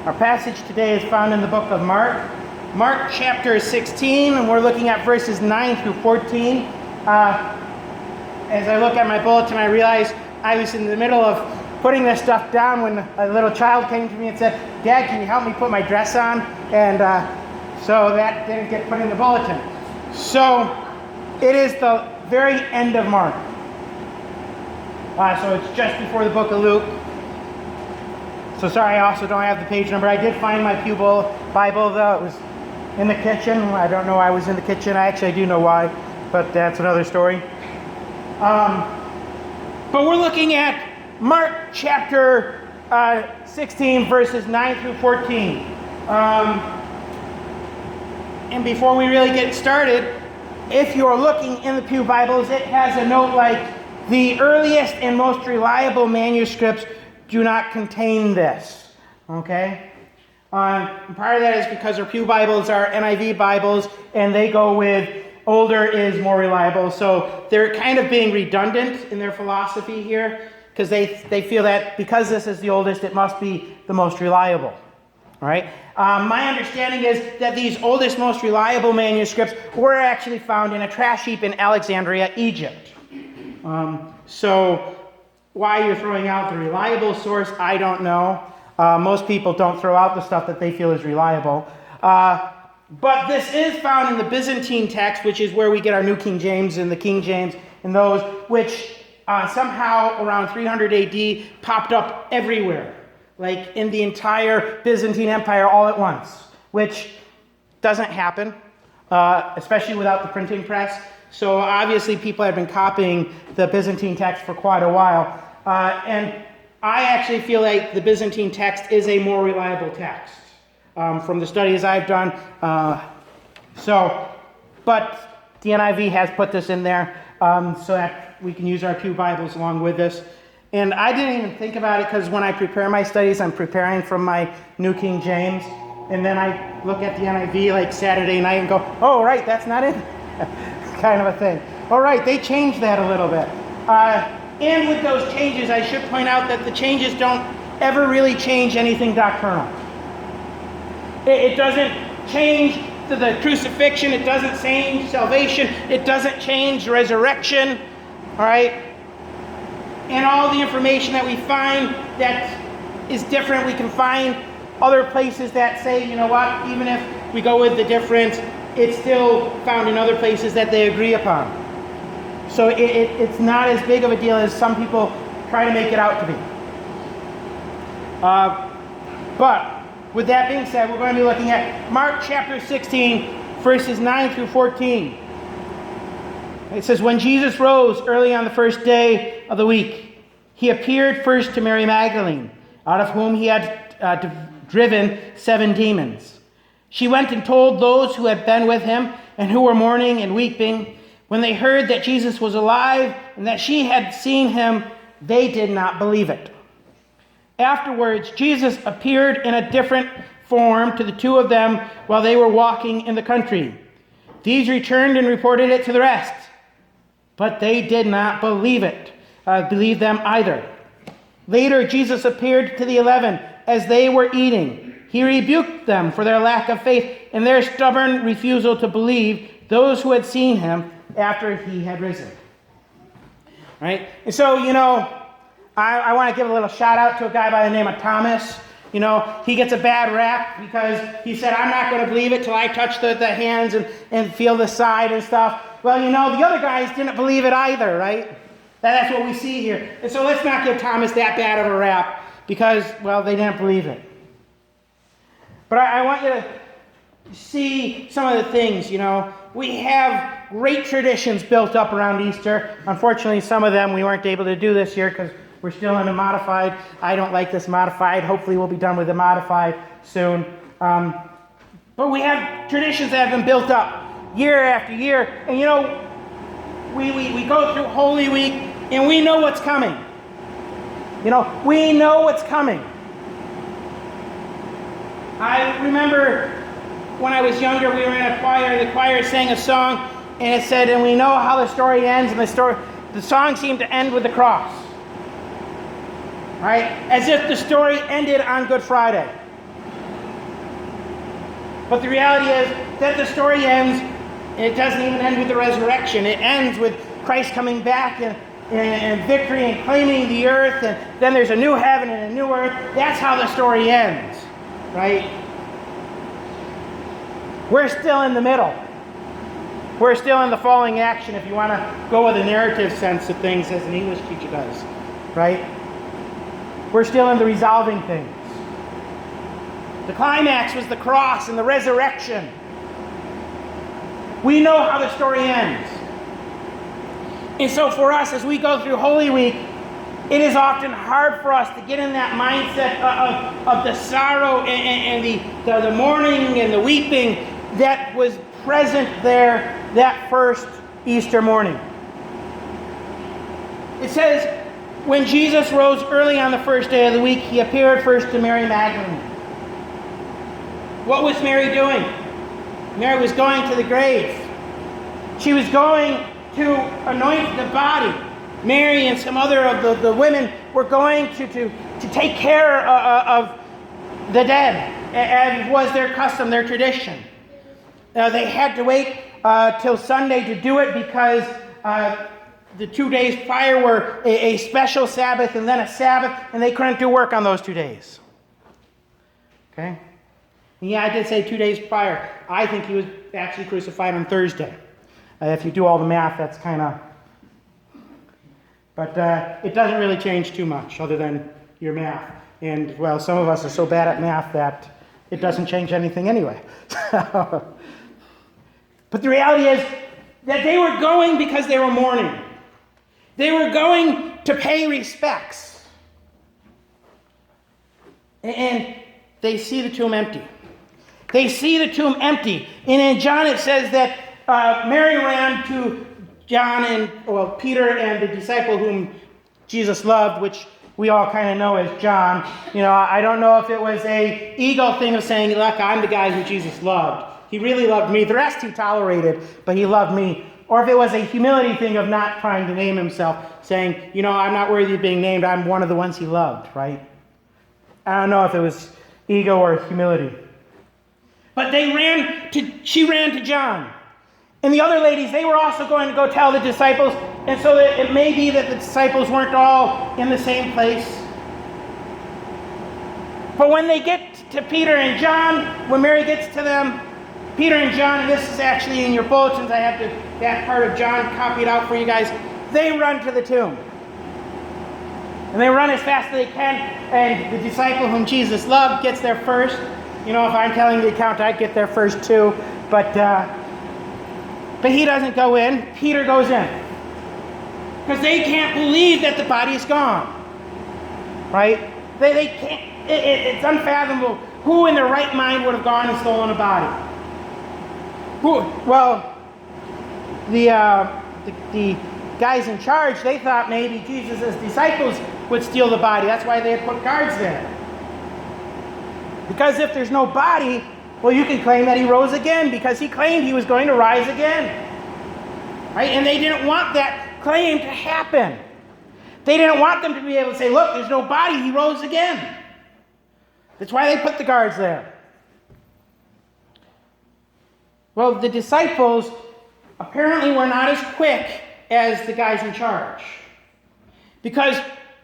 Our passage today is found in the book of Mark. Mark chapter 16, and we're looking at verses 9 through 14. As I look at my bulletin, I realize I was in the middle of putting this stuff down when a little child came to me and said, "Dad, can you help me put my dress on?" And so that didn't get put in the bulletin. So it is the very end of Mark. So it's just before the book of Luke. So sorry, I also don't have the page number. I did find my pew Bible, though. It was in the kitchen. I don't know why I was in the kitchen. I do know why, but that's another story. But we're looking at Mark chapter 16, verses 9 through 14. And before we really get started, if you're looking in the pew Bibles, it has a note like, the earliest and most reliable manuscripts do not contain this. Okay? Part of that is because our pew Bibles are NIV Bibles, and they go with older is more reliable. So they're kind of being redundant in their philosophy here, because they feel that because this is the oldest, it must be the most reliable. All right? My understanding is that these oldest, most reliable manuscripts were actually found in a trash heap in Alexandria, Egypt. So why you're throwing out the reliable source, I don't know. Most people don't throw out the stuff that they feel is reliable. But this is found in the Byzantine text, which is where we get our New King James and the King James, and those which somehow around 300 AD popped up everywhere, like in the entire Byzantine Empire all at once, which doesn't happen, especially without the printing press. So obviously people have been copying the Byzantine text for quite a while. And I actually feel like the Byzantine text is a more reliable text from the studies I've done. But the NIV has put this in there so that we can use our pew Bibles along with this. And I didn't even think about it because when I prepare my studies, I'm preparing from my New King James. And then I look at the NIV like Saturday night and go, oh, right, that's not it. Kind of a thing. All right, they changed that a little bit. And with those changes, I should point out that the changes don't ever really change anything doctrinal. It doesn't change the crucifixion. It doesn't change salvation. It doesn't change resurrection. All right? And all the information that we find that is different, we can find other places that say, you know what, even if we go with the difference, it's still found in other places that they agree upon. So it's not as big of a deal as some people try to make it out to be. But with that being said, we're going to be looking at Mark chapter 16, verses 9 through 14. It says, when Jesus rose early on the first day of the week, he appeared first to Mary Magdalene, out of whom he had driven 7 demons. She went and told those who had been with him and who were mourning and weeping. When they heard that Jesus was alive and that she had seen him, they did not believe it. Afterwards, Jesus appeared in a different form to the 2 of them while they were walking in the country. These returned and reported it to the rest, but they did not believe them either. Later, Jesus appeared to the 11 as they were eating. He rebuked them for their lack of faith and their stubborn refusal to believe those who had seen him after he had risen. All right? And so, I want to give a little shout out to a guy by the name of Thomas. He gets a bad rap because he said, I'm not going to believe it till I touch the hands and feel the side and stuff. Well, the other guys didn't believe it either, right? That's what we see here. And so let's not give Thomas that bad of a rap because, well, they didn't believe it. But I want you to see some of the things, We have great traditions built up around Easter. Unfortunately, some of them we weren't able to do this year because we're still in a modified. I don't like this modified. Hopefully we'll be done with the modified soon. But we have traditions that have been built up year after year. And, we go through Holy Week and we know what's coming. We know what's coming. I remember when I was younger, we were in a choir. The choir sang a song, and it said, and we know how the story ends, and the song seemed to end with the cross. right? As if the story ended on Good Friday. But the reality is that the story ends, and it doesn't even end with the resurrection. It ends with Christ coming back and victory and claiming the earth, and then there's a new heaven and a new earth. That's how the story ends, right? We're still in the middle. We're still in the following action, if you want to go with a narrative sense of things, as an English teacher does, right? We're still in the resolving things. The climax was the cross and the resurrection. We know how the story ends. And so for us, as we go through Holy Week, it is often hard for us to get in that mindset of the sorrow and the mourning and the weeping that was present there that first Easter morning. It says, when Jesus rose early on the first day of the week, he appeared first to Mary Magdalene. What was Mary doing? Mary was going to the grave. She was going to anoint the body. Mary and some other of the women were going to take care of the dead, as was their custom, their tradition. They had to wait till Sunday to do it because the 2 days prior were a special Sabbath and then a Sabbath, and they couldn't do work on those 2 days. Okay? Yeah, I did say 2 days prior. I think he was actually crucified on Thursday. If you do all the math, that's kind of... But it doesn't really change too much other than your math. And, well, some of us are so bad at math that it doesn't change anything anyway. But the reality is that they were going because they were mourning. They were going to pay respects. And they see the tomb empty. They see the tomb empty. And in John it says that Mary ran to John Peter and the disciple whom Jesus loved, which we all kind of know as John. You know, I don't know if it was a ego thing of saying, look, I'm the guy who Jesus loved. He really loved me. The rest he tolerated, but he loved me. Or if it was a humility thing of not trying to name himself, saying, you know, I'm not worthy of being named. I'm one of the ones he loved, right? I don't know if it was ego or humility. But she ran to John. And the other ladies, they were also going to go tell the disciples. And so it may be that the disciples weren't all in the same place. But when they get to Peter and John, when Mary gets to them, Peter and John, and this is actually in your bulletins, I have that part of John copied out for you guys, they run to the tomb. And they run as fast as they can, and the disciple whom Jesus loved gets there first. You know, if I'm telling the account, I'd get there first too. But he doesn't go in. Peter goes in. Because they can't believe that the body is gone. Right? They can't. It's unfathomable. Who in their right mind would have gone and stolen a body? Well, the guys in charge, they thought maybe Jesus' disciples would steal the body. That's why they had put guards there. Because if there's no body, well, you can claim that he rose again, because he claimed he was going to rise again. Right? And they didn't want that claim to happen. They didn't want them to be able to say, look, there's no body, he rose again. That's why they put the guards there. Well, the disciples apparently were not as quick as the guys in charge. Because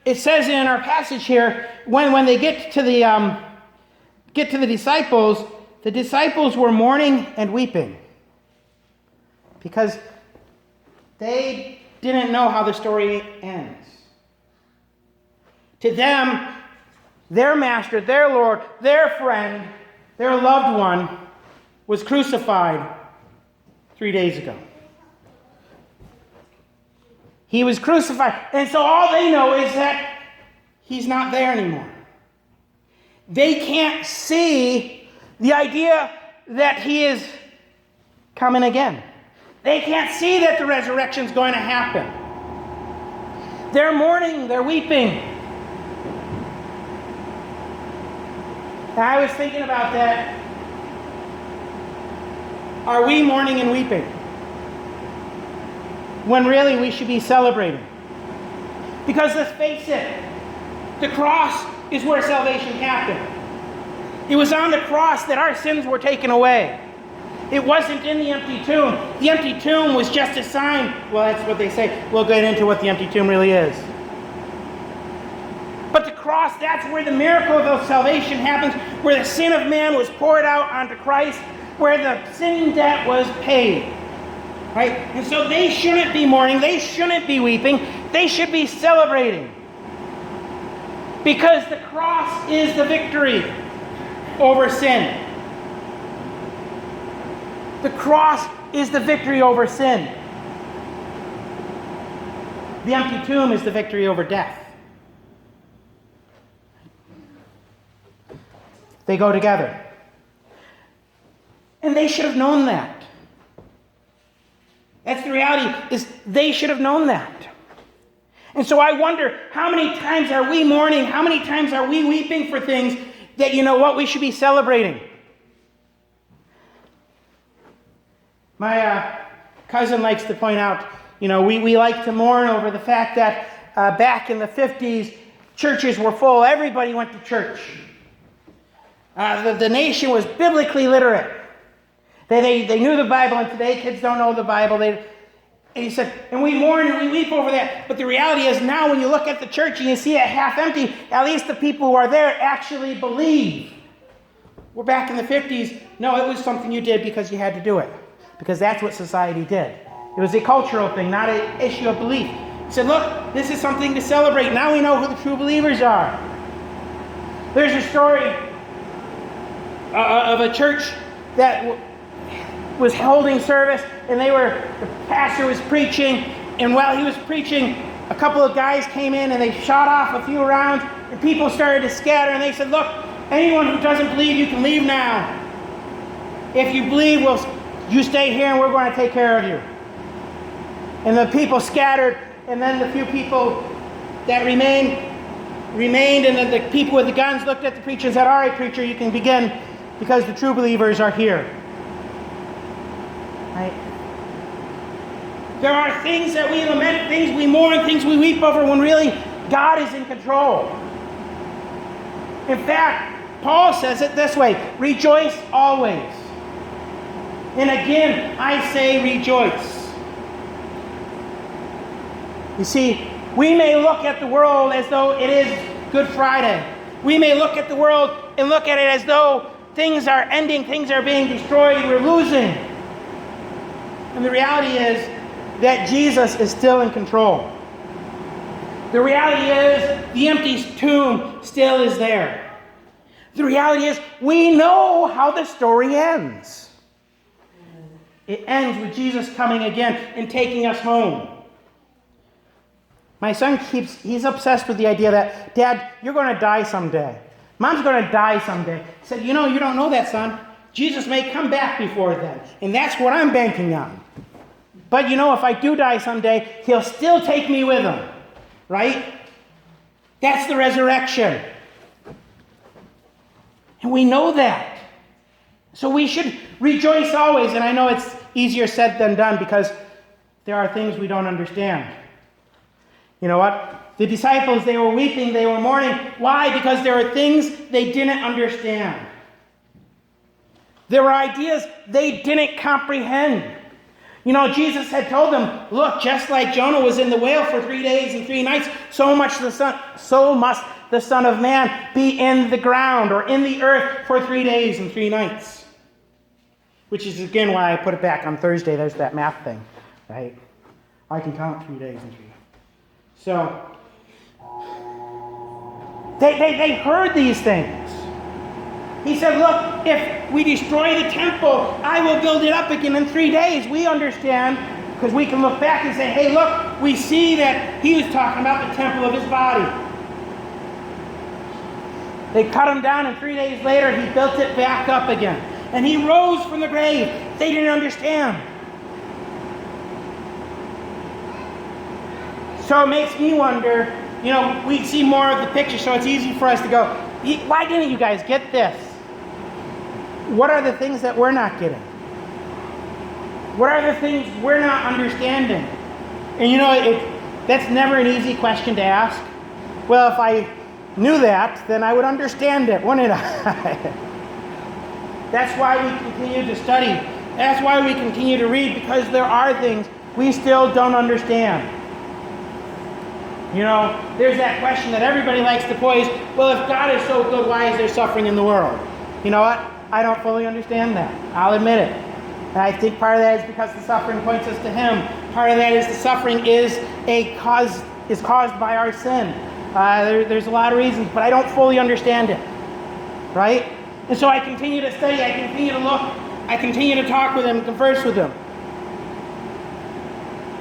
it says in our passage here, when they get to the disciples were mourning and weeping. Because they didn't know how the story ends. To them, their master, their Lord, their friend, their loved one was crucified 3 days ago. He was crucified. And so all they know is that he's not there anymore. They can't see the idea that he is coming again. They can't see that the resurrection is going to happen. They're mourning, they're weeping. And I was thinking about that. Are we mourning and weeping? When really we should be celebrating. Because let's face it, the cross is where salvation happened. It was on the cross that our sins were taken away. It wasn't in the empty tomb. The empty tomb was just a sign. Well, that's what they say. We'll get into what the empty tomb really is. But the cross, that's where the miracle of salvation happens, where the sin of man was poured out onto Christ, where the sin debt was paid. Right? And so they shouldn't be mourning. They shouldn't be weeping. They should be celebrating. Because the cross is the victory over sin. The cross is the victory over sin. The empty tomb is the victory over death. They go together. And they should have known that. That's the reality, is they should have known that. And so I wonder, how many times are we mourning? How many times are we weeping for things that, you know what, we should be celebrating? My cousin likes to point out, you know, we like to mourn over the fact that back in the 50s, churches were full. Everybody went to church. The nation was biblically literate. They knew the Bible, and today kids don't know the Bible. And he said, and we mourn and we weep over that. But the reality is now when you look at the church and you see it half empty, at least the people who are there actually believe. We're back in the 50s. No, it was something you did because you had to do it. Because that's what society did. It was a cultural thing, not an issue of belief. He said, look, this is something to celebrate. Now we know who the true believers are. There's a story of a church that was holding service, and the pastor was preaching, and while he was preaching, a couple of guys came in and they shot off a few rounds, and people started to scatter, and they said, look, anyone who doesn't believe, you can leave now. If you believe, you stay here and we're going to take care of you. And the people scattered, and then the few people that remained, and then the people with the guns looked at the preacher and said, all right, preacher, you can begin, because the true believers are here. Right? There are things that we lament, things we mourn, things we weep over, when really God is in control. In fact, Paul says it this way, rejoice always. And again, I say rejoice. You see, we may look at the world as though it is Good Friday. We may look at the world and look at it as though things are ending, things are being destroyed, we're losing. And the reality is that Jesus is still in control. The reality is the empty tomb still is there. The reality is we know how the story ends. It ends with Jesus coming again and taking us home. My son he's obsessed with the idea that, Dad, you're going to die someday. Mom's going to die someday. I said, you don't know that, son. Jesus may come back before then. And that's what I'm banking on. But if I do die someday, he'll still take me with him. Right? That's the resurrection. And we know that. So we should rejoice always. And I know it's easier said than done because there are things we don't understand. You know what? The disciples, they were weeping, they were mourning. Why? Because there were things they didn't understand. There were ideas they didn't comprehend. Jesus had told them, look, just like Jonah was in the whale for 3 days and 3 nights, so must the Son of Man be in the ground or in the earth for 3 days and 3 nights. Which is, again, why I put it back on Thursday. There's that math thing, right? I can count 3 days and 3 nights. So, they heard these things. He said, look, if we destroy the temple, I will build it up again in 3 days. We understand, because we can look back and say, hey, look, we see that he was talking about the temple of his body. They cut him down, and 3 days later, he built it back up again. And he rose from the grave. They didn't understand. So it makes me wonder, we see more of the picture, so it's easy for us to go, why didn't you guys get this? What are the things that we're not getting? What are the things we're not understanding? And that's never an easy question to ask. Well, if I knew that, then I would understand it, wouldn't I? That's why we continue to study. That's why we continue to read, because there are things we still don't understand. You know, there's that question that everybody likes to pose, well, if God is so good, why is there suffering in the world? You know what? I don't fully understand that. I'll admit it. And I think part of that is because the suffering points us to Him. Part of that is the suffering is caused by our sin. There's a lot of reasons, but I don't fully understand it. Right? And so I continue to study, I continue to look, I continue to talk with Him and converse with Him.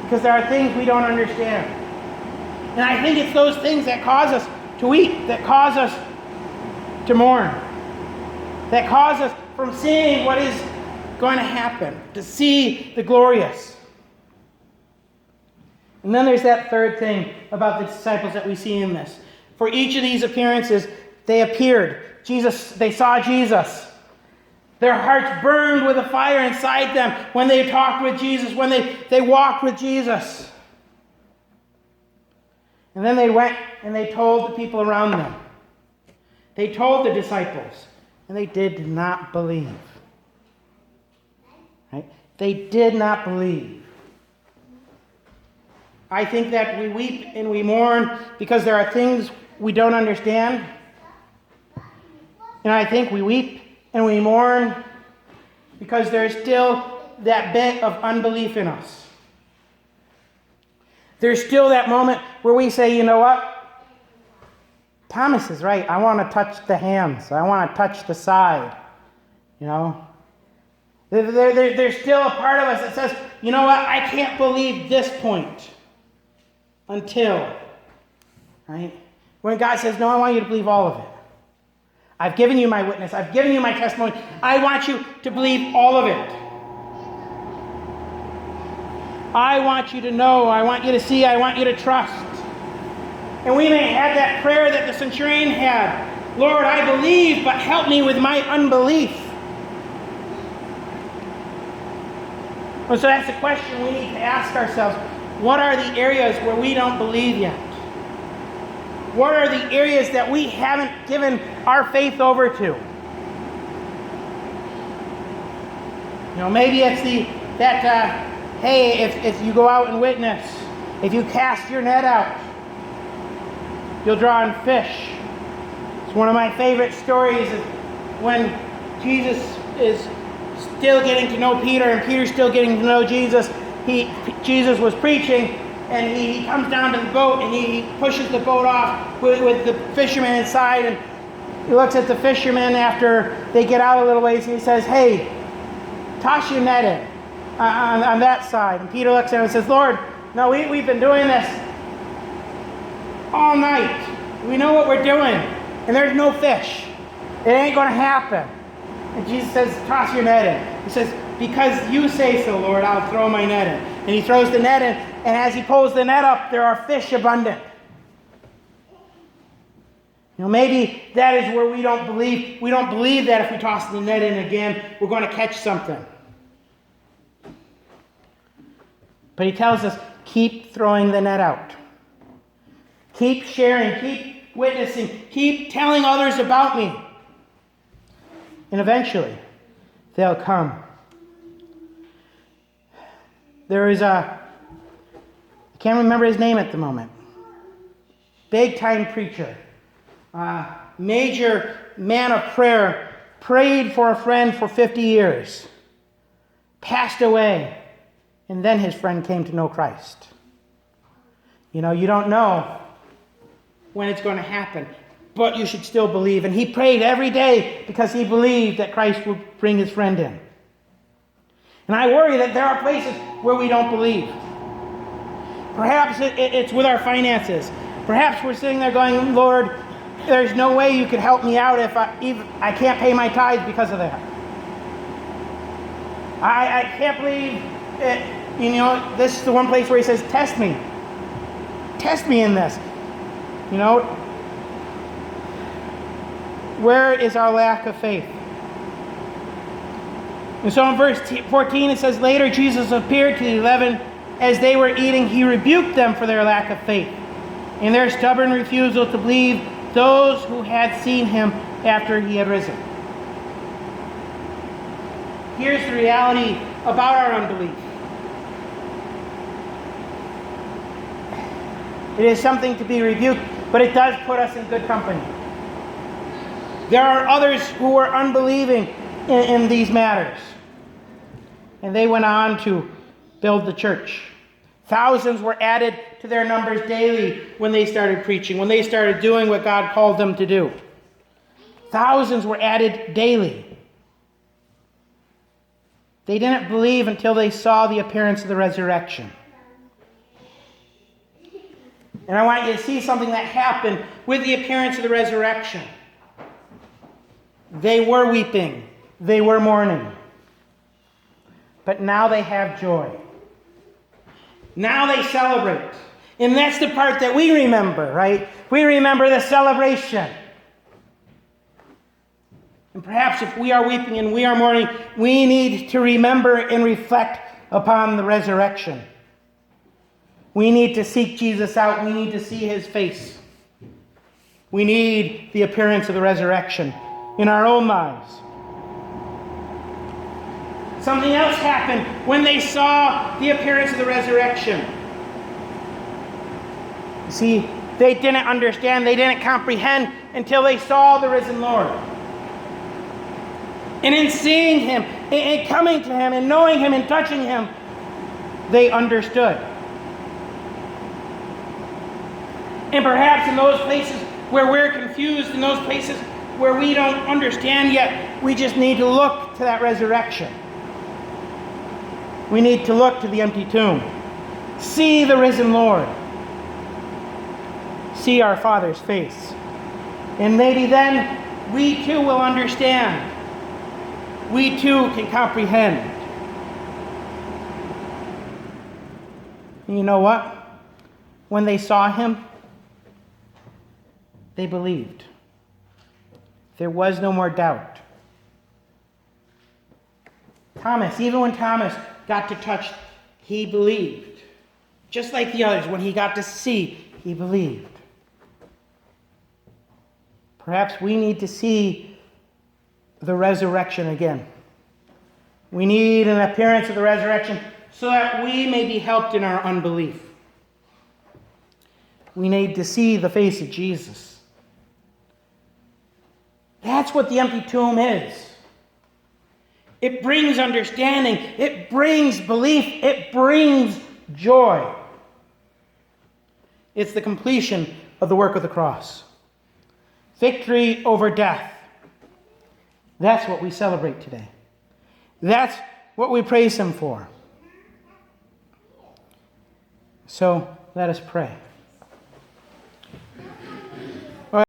Because there are things we don't understand. And I think it's those things that cause us to weep, that cause us to mourn, that cause us from seeing what is going to happen, to see the glorious. And then there's that third thing about the disciples that we see in this. For each of these appearances, they appeared. They saw Jesus. Their hearts burned with a fire inside them when they talked with Jesus, when they walked with Jesus. And then they went and they told the people around them. They told the disciples, and they did not believe. Right? They did not believe. I think that we weep and we mourn because there are things we don't understand. And I think we weep and we mourn because there's still that bit of unbelief in us. There's still that moment where we say, you know what? Thomas is right. I want to touch the hands. I want to touch the side. You know? There's still a part of us that says, you know what? I can't believe this point until, right? When God says, no, I want you to believe all of it. I've given you my witness. I've given you my testimony. I want you to believe all of it. I want you to know. I want you to see. I want you to trust. And we may have that prayer that the centurion had. Lord, I believe, but help me with my unbelief. And so that's the question we need to ask ourselves. What are the areas where we don't believe yet? What are the areas that we haven't given our faith over to? You know, maybe it's hey, if you go out and witness, if you cast your net out, you'll draw in fish. It's one of my favorite stories is when Jesus is still getting to know Peter and Peter's still getting to know Jesus. Jesus was preaching, and he comes down to the boat and he pushes the boat off with the fishermen inside, and he looks at the fishermen after they get out a little ways and he says, hey, toss your net in on that side. And Peter looks at him and says, Lord, no, we've been doing this all night. We know what we're doing, and there's no fish. It ain't going to happen. And Jesus says, toss your net in. He says, because you say so, Lord, I'll throw my net in. And he throws the net in, and as he pulls the net up, there are fish abundant. You know, maybe that is where we don't believe. We don't believe that if we toss the net in again, we're going to catch something. But he tells us, keep throwing the net out. Keep sharing, keep witnessing, keep telling others about me. And eventually, they'll come. There is I can't remember his name at the moment. Big time preacher. Major man of prayer. Prayed for a friend for 50 years. Passed away. And then his friend came to know Christ. You know, you don't know when it's going to happen, but you should still believe. And he prayed every day because he believed that Christ would bring his friend in. And I worry that there are places where we don't believe. Perhaps it's with our finances. Perhaps we're sitting there going, Lord, there's no way you could help me out if I can't pay my tithes because of that. I can't believe it. You know, this is the one place where he says, test me. Test me in this. You know, where is our lack of faith? And so in verse 14 it says, later Jesus appeared to the 11. As they were eating, he rebuked them for their lack of faith and their stubborn refusal to believe those who had seen him after he had risen. here's the reality about our unbelief. It is something to be rebuked, but it does put us in good company. There are others who were unbelieving in these matters. And they went on to build the church. Thousands were added to their numbers daily when they started preaching, when they started doing what God called them to do. Thousands were added daily. They didn't believe until they saw the appearance of the resurrection. And I want you to see something that happened with the appearance of the resurrection. They were weeping. They were mourning. But now they have joy. Now they celebrate. And that's the part that we remember, right? We remember the celebration. And perhaps if we are weeping and we are mourning, we need to remember and reflect upon the resurrection. We need to seek Jesus out. We need to see his face. We need the appearance of the resurrection in our own lives. Something else happened when they saw the appearance of the resurrection. You see, they didn't understand, they didn't comprehend until they saw the risen Lord. And in seeing him, and coming to him, and knowing him, and touching him, they understood. And perhaps in those places where we're confused, in those places where we don't understand yet, we just need to look to that resurrection. We need to look to the empty tomb. See the risen Lord. See our Father's face. And maybe then we too will understand. We too can comprehend. And you know what? When they saw him, they believed. There was no more doubt. Thomas, even when Thomas got to touch, he believed. Just like the others, when he got to see, he believed. Perhaps we need to see the resurrection again. We need an appearance of the resurrection so that we may be helped in our unbelief. We need to see the face of Jesus. That's what the empty tomb is. It brings understanding. It brings belief. It brings joy. It's the completion of the work of the cross. Victory over death. That's what we celebrate today. That's what we praise him for. So let us pray.